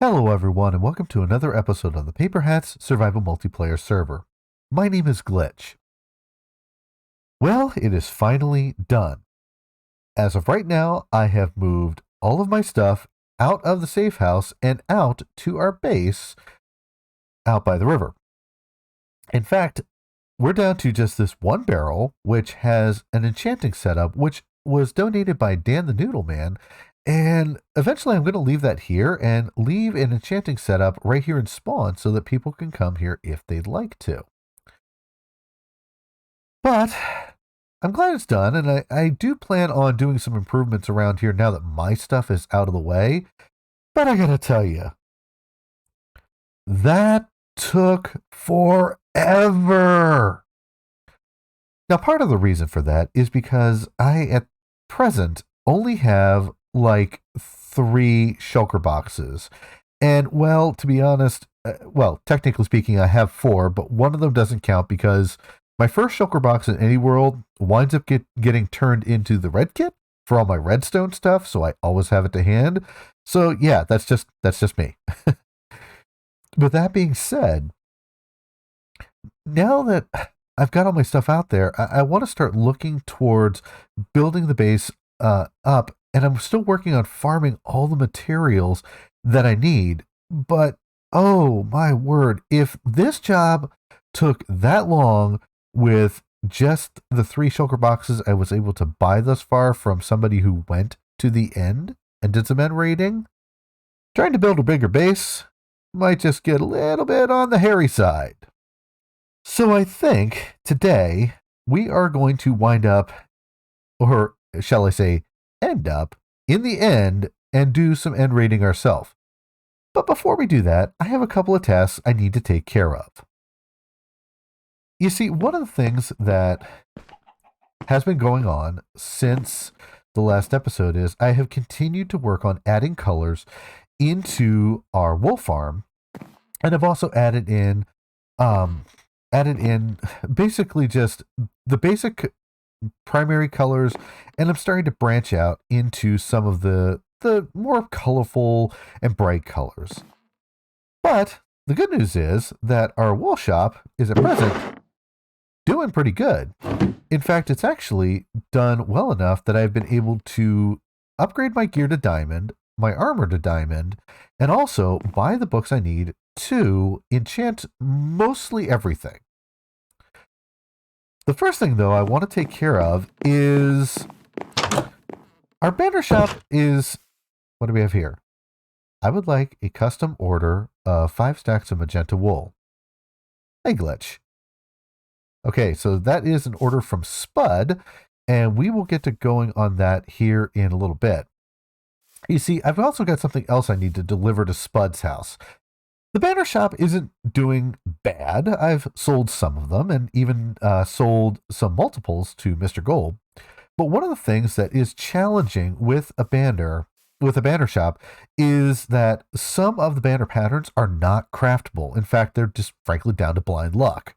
Hello everyone and welcome to another episode of the Paperhats Survival Multiplayer server. My name is Glitch. Well, it is finally done. As of right now, I have moved all of my stuff out of the safe house and out to our base out by the river. In fact, we're down to just this one barrel, which has an enchanting setup, which was donated by Dan the Noodle Man. And eventually I'm going to leave that here and leave an enchanting setup right here in spawn so that people can come here if they'd like to. But I'm glad it's done, and I do plan on doing some improvements around here now that my stuff is out of the way. But I gotta tell you, that took forever. Now, part of the reason for that is because I, at present, only have like 3 shulker boxes. And, well, to be honest, technically speaking, I have 4, but one of them doesn't count because my first shulker box in any world winds up getting turned into the red kit for all my redstone stuff, so I always have it to hand. So, yeah, that's just me. But that being said, now that I've got all my stuff out there, I want to start looking towards building the base up, and I'm still working on farming all the materials that I need. But, oh my word, if this job took that long with just the 3 shulker boxes I was able to buy thus far from somebody who went to the end and did some end raiding, trying to build a bigger base might just get a little bit on the hairy side. So I think today we are going to wind up, or shall I say, end up, in the end and do some end raiding ourselves. But before we do that, I have a couple of tasks I need to take care of. You see, one of the things that has been going on since the last episode is I have continued to work on adding colors into our wool farm, and I've also added in basically just the basic primary colors, and I'm starting to branch out into some of the more colorful and bright colors. But the good news is that our wool shop is at present doing pretty good. In fact, it's actually done well enough that I've been able to upgrade my gear to diamond, my armor to diamond, and also buy the books I need to enchant mostly everything. The first thing, though, I want to take care of is our banner shop is, what do we have here? I would like a custom order of 5 stacks of magenta wool. Hey, Glitch. Okay, so that is an order from Spud, and we will get to going on that here in a little bit. You see, I've also got something else I need to deliver to Spud's house. The banner shop isn't doing bad. I've sold some of them and even sold some multiples to Mr. Gold. But one of the things that is challenging with a banner shop is that some of the banner patterns are not craftable. In fact, they're just frankly down to blind luck.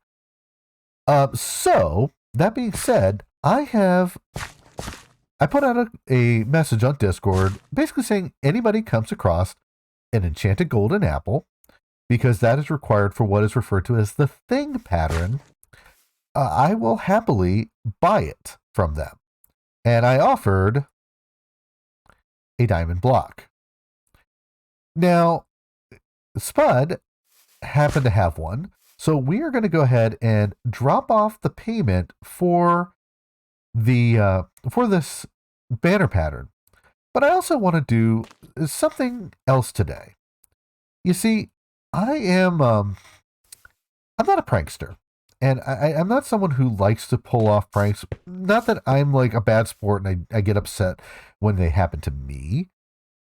So that being said, I put out a message on Discord basically saying anybody comes across an enchanted golden apple, because that is required for what is referred to as the thing pattern, I will happily buy it from them. And I offered a diamond block. Now, Spud happened to have one, so we are going to go ahead and drop off the payment for this banner pattern. But I also want to do something else today. You see, I'm not a prankster, and I'm not someone who likes to pull off pranks. Not that I'm like a bad sport and I get upset when they happen to me.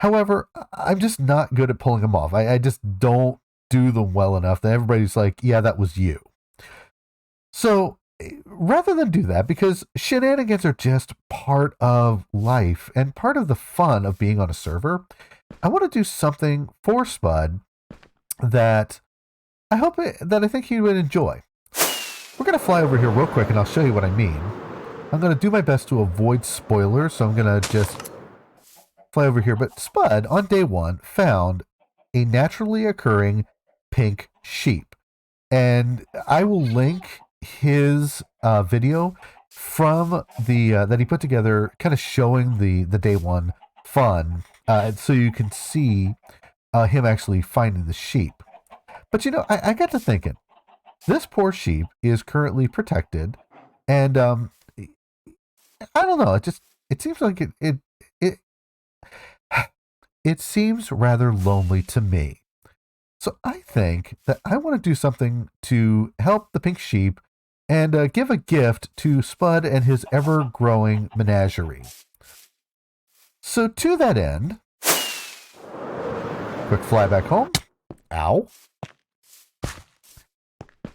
However, I'm just not good at pulling them off. I just don't do them well enough that everybody's like, yeah, that was you. So rather than do that, because shenanigans are just part of life and part of the fun of being on a server, I want to do something for Spud that I think he would enjoy. We're going to fly over here real quick and I'll show you what I mean. I'm going to do my best to avoid spoilers, so I'm going to just fly over here. But Spud, on day 1, found a naturally occurring pink sheep. And I will link his video from the that he put together, kind of showing the day one fun, so you can see him actually finding the sheep. But I got to thinking, this poor sheep is currently protected, and I don't know. It seems like it it seems rather lonely to me. So I think that I want to do something to help the pink sheep and give a gift to Spud and his ever-growing menagerie. So to that end, quick fly back home. Ow.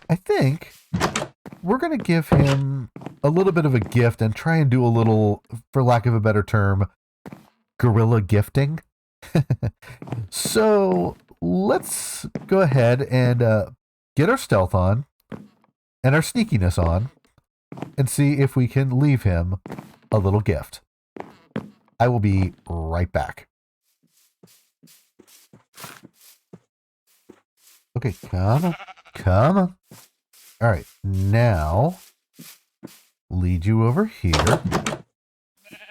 I think we're going to give him a little bit of a gift and try and do a little, for lack of a better term, guerrilla gifting. So let's go ahead and get our stealth on and our sneakiness on and see if we can leave him a little gift. I will be right back. Okay, come on. Come on. All right, now lead you over here.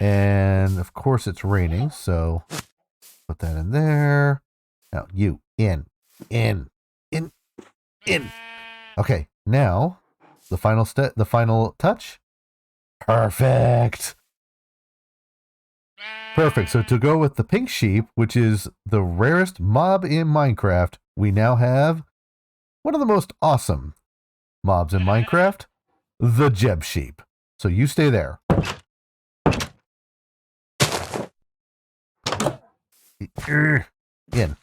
And of course it's raining, so put that in there. Now you in. Okay, now the final step, the final touch. Perfect. Perfect. So to go with the pink sheep, which is the rarest mob in Minecraft, we now have one of the most awesome mobs in Minecraft, the Jeb sheep. So you stay there. In.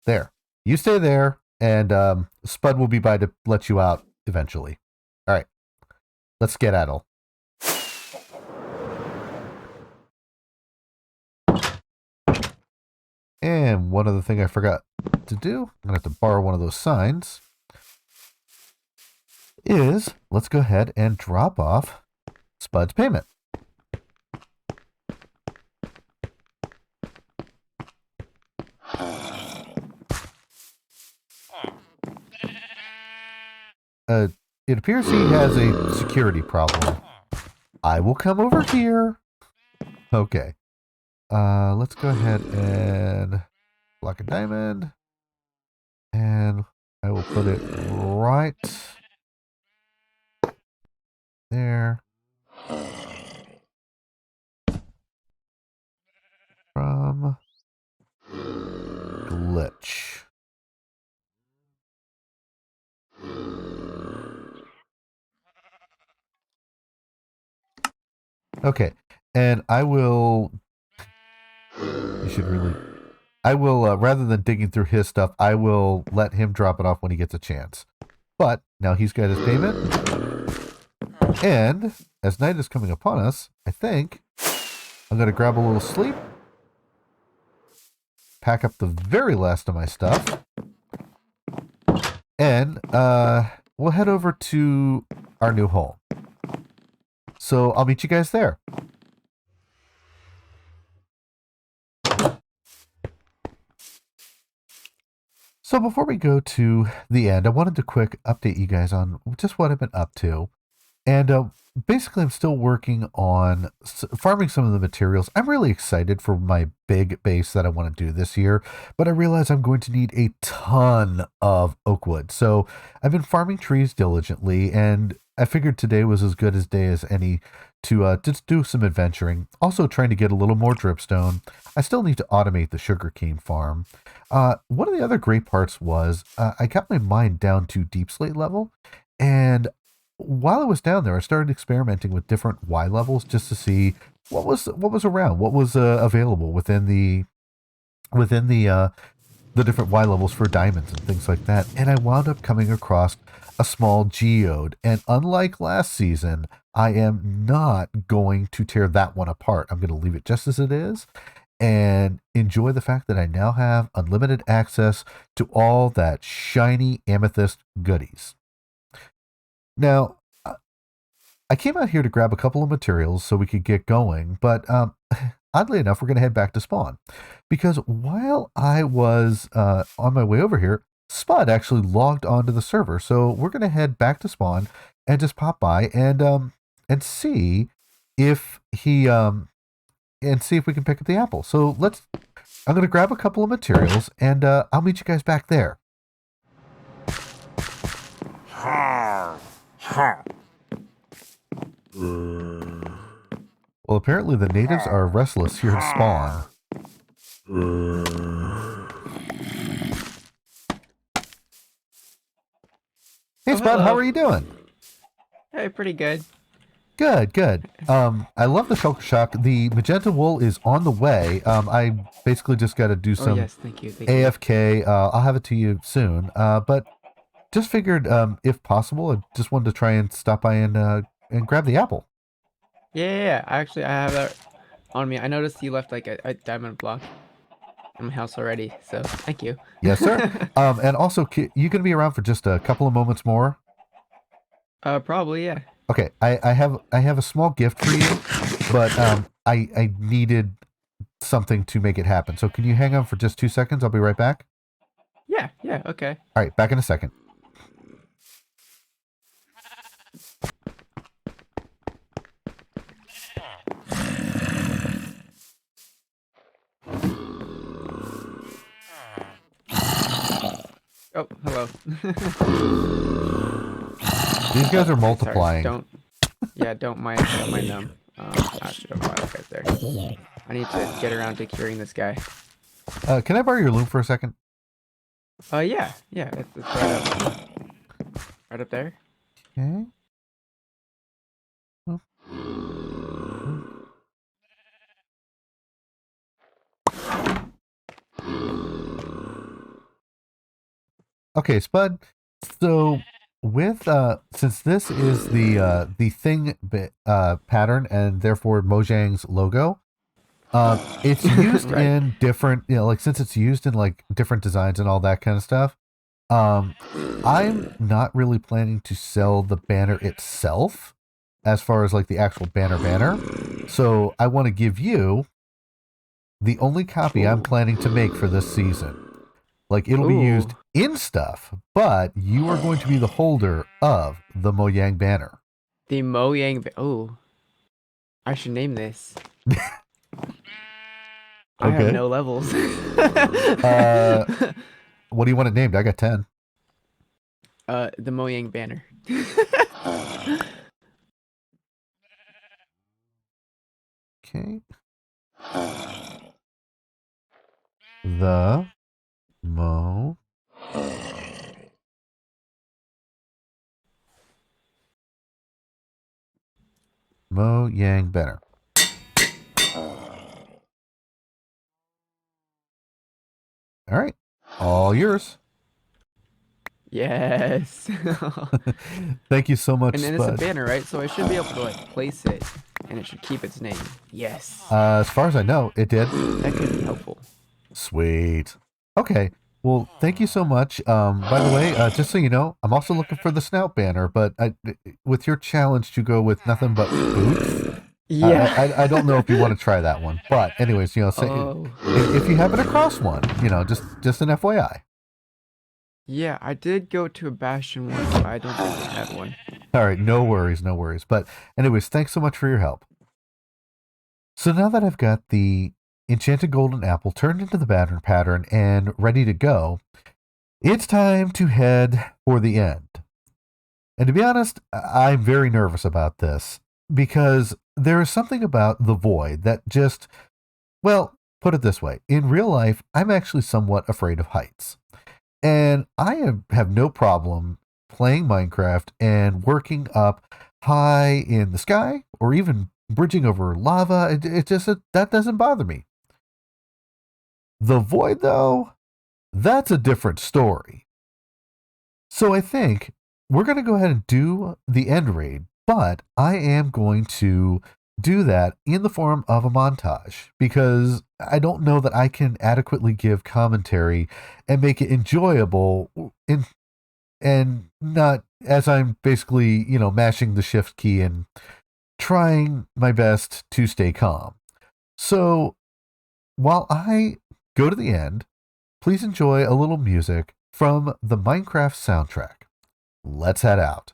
There. You stay there, and Spud will be by to let you out eventually. All right. Let's skedaddle. And one other thing I forgot to do, I'm going to have to borrow one of those signs, is let's go ahead and drop off Spud's payment. It appears he has a security problem. I will come over here. Okay. Let's go ahead and block a diamond. And I will put it right there. From glitch. Okay, and I will. You should really. I will, rather than digging through his stuff, I will let him drop it off when he gets a chance. But now he's got his payment. And as night is coming upon us, I think I'm going to grab a little sleep, pack up the very last of my stuff, and we'll head over to our new home. So I'll meet you guys there. So before we go to the end, I wanted to quick update you guys on just what I've been up to. And basically, I'm still working on farming some of the materials. I'm really excited for my big base that I want to do this year, but I realize I'm going to need a ton of oak wood. So I've been farming trees diligently, and I figured today was as good a day as any to just do some adventuring. Also trying to get a little more dripstone. I still need to automate the sugarcane farm. One of the other great parts was I got my mine down to deep slate level, and while I was down there, I started experimenting with different Y levels just to see what was around, what was available within the different Y levels for diamonds and things like that. And I wound up coming across a small geode. And unlike last season, I am not going to tear that one apart. I'm going to leave it just as it is and enjoy the fact that I now have unlimited access to all that shiny amethyst goodies. Now, I came out here to grab a couple of materials so we could get going, but oddly enough, we're going to head back to spawn. Because while I was on my way over here, Spud actually logged onto the server. So we're going to head back to spawn and just pop by and see if he and see if we can pick up the apple. So I'm going to grab a couple of materials and I'll meet you guys back there. Well, apparently the natives are restless here in spawn. Hey, Spud, how are you doing? Hey, pretty good. Good. I love the shulker shock. The magenta wool is on the way. I basically just got to do some yes, thank you. AFK. I'll have it to you soon. But just figured, if possible, I just wanted to try and stop by and grab the apple. Yeah. Actually, I have that on me. I noticed you left like a diamond block in my house already, so thank you. Yes, sir. And also, you gonna be around for just a couple of moments more? Probably, yeah. Okay, I have a small gift for you, but I needed something to make it happen. So can you hang on for just 2 seconds? I'll be right back. Yeah, okay. All right, back in a second. Oh, hello. These guys are multiplying. Sorry, don't mind them. I should have bought right there. I need to get around to curing this guy. Can I borrow your loom for a second? Yeah, it's right up there. Okay. Okay, Spud. So with since this is the thing pattern and therefore Mojang's logo, it's used Right. in different, like since it's used in like different designs and all that kind of stuff. Um, I'm not really planning to sell the banner itself as far as like the actual banner. So I want to give you the only copy I'm planning to make for this season. Like it'll be used Ooh, in stuff, but you are going to be the holder of the Mojang banner. the Mojang. Oh, I should name this. I have Okay. no levels. What do you want it named? I got 10. The Mojang banner. Okay. The Mo Mojang banner. All right. All yours. Yes. Thank you so much, And then it's a Spud. banner, right? So I should be able to like place it, and it should keep its name. Yes. As far as I know, it did. That could be helpful. Sweet. Okay. Well, thank you so much. By the way, just so you know, I'm also looking for the snout banner, but with your challenge to go with nothing but boots, Yeah. I don't know if you want to try that one. But anyways, Oh. if you happen across one, just an FYI. Yeah, I did go to a Bastion once, but I don't think they had one. All right, no worries. But anyways, thanks so much for your help. So now that I've got the enchanted golden apple turned into the banner pattern and ready to go, it's time to head for the end. And to be honest, I'm very nervous about this because there is something about the void that just, well, put it this way. In real life, I'm actually somewhat afraid of heights. And have no problem playing Minecraft and working up high in the sky or even bridging over lava. That doesn't bother me. The void, though, that's a different story. So I think we're going to go ahead and do the end raid, but I am going to do that in the form of a montage because I don't know that I can adequately give commentary and make it enjoyable and not as I'm basically, mashing the shift key and trying my best to stay calm. So while I go to the end, please enjoy a little music from the Minecraft soundtrack. Let's head out.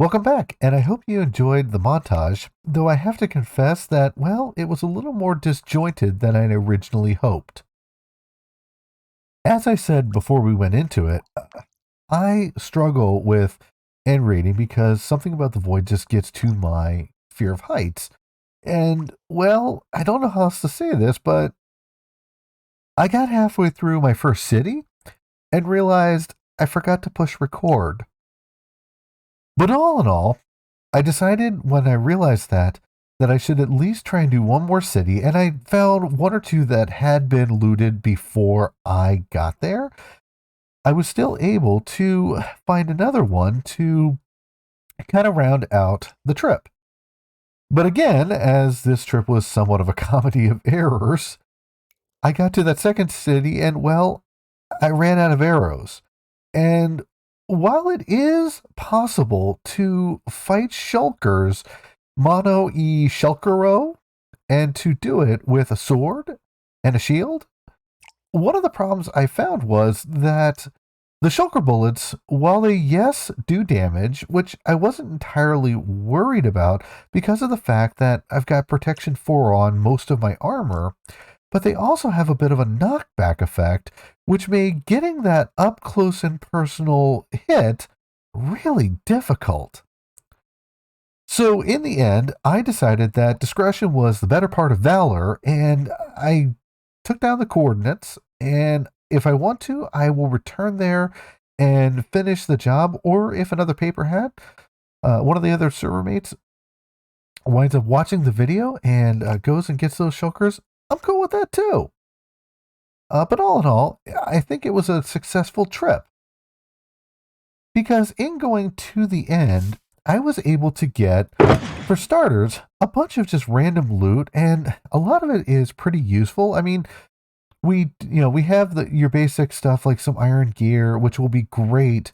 Welcome back, and I hope you enjoyed the montage, though I have to confess that, well, it was a little more disjointed than I originally hoped. As I said before we went into it, I struggle with end rating because something about the void just gets to my fear of heights. And, well, I don't know how else to say this, but I got halfway through my first city and realized I forgot to push record. But all in all, I decided when I realized that I should at least try and do one more city, and I found one or two that had been looted before I got there. I was still able to find another one to kind of round out the trip. But again, as this trip was somewhat of a comedy of errors, I got to that second city and, well, I ran out of arrows. And while it is possible to fight shulkers mono e shulkero and to do it with a sword and a shield, one of the problems I found was that the shulker bullets, while they, yes, do damage, which I wasn't entirely worried about because of the fact that I've got protection 4 on most of my armor, but they also have a bit of a knockback effect, which made getting that up close and personal hit really difficult. So, in the end, I decided that discretion was the better part of valor, and I took down the coordinates. And if I want to, I will return there and finish the job. Or if another paper hat, one of the other server mates, winds up watching the video and goes and gets those shulkers, I'm cool with that too. But all in all, I think it was a successful trip. Because in going to the end, I was able to get, for starters, a bunch of just random loot, and a lot of it is pretty useful. I mean, we have your basic stuff like some iron gear, which will be great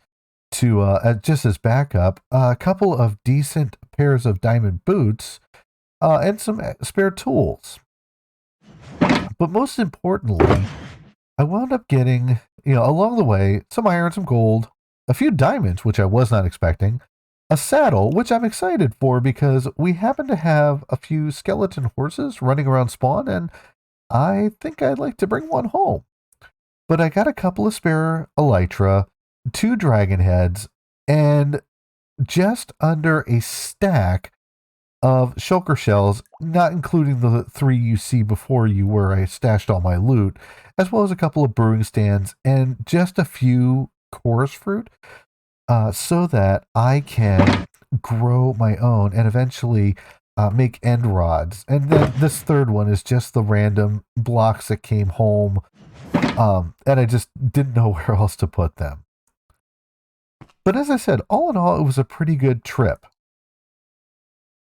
to just as backup. A couple of decent pairs of diamond boots, and some spare tools. But most importantly, I wound up getting, along the way, some iron, some gold, a few diamonds, which I was not expecting, a saddle, which I'm excited for because we happen to have a few skeleton horses running around spawn, and I think I'd like to bring one home. But I got a couple of spare elytra, 2 dragon heads, and just under a stack of shulker shells, not including the 3 you see before you where I stashed all my loot, as well as a couple of brewing stands and just a few chorus fruit, so that I can grow my own and eventually make end rods. And then this third one is just the random blocks that came home, and I just didn't know where else to put them. But as I said, all in all, it was a pretty good trip.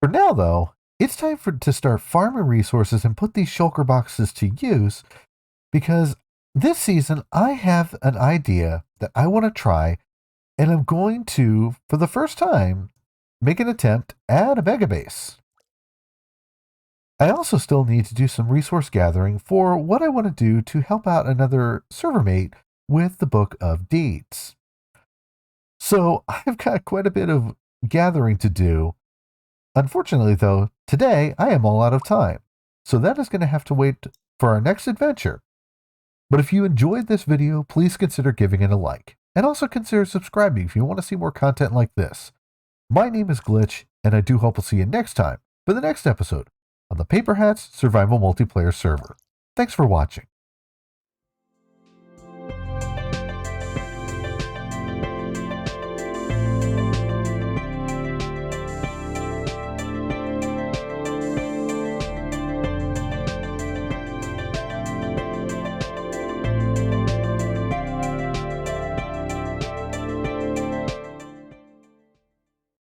For now, though, it's time to start farming resources and put these shulker boxes to use, because this season I have an idea that I want to try, and I'm going to, for the first time, make an attempt at a mega base. I also still need to do some resource gathering for what I want to do to help out another server mate with the Book of Deeds. So I've got quite a bit of gathering to do. Unfortunately, though, today I am all out of time. So that is going to have to wait for our next adventure. But if you enjoyed this video, please consider giving it a like. And also consider subscribing if you want to see more content like this. My name is Glitch, and I do hope we'll see you next time for the next episode on the Paperhats Survival Multiplayer server. Thanks for watching.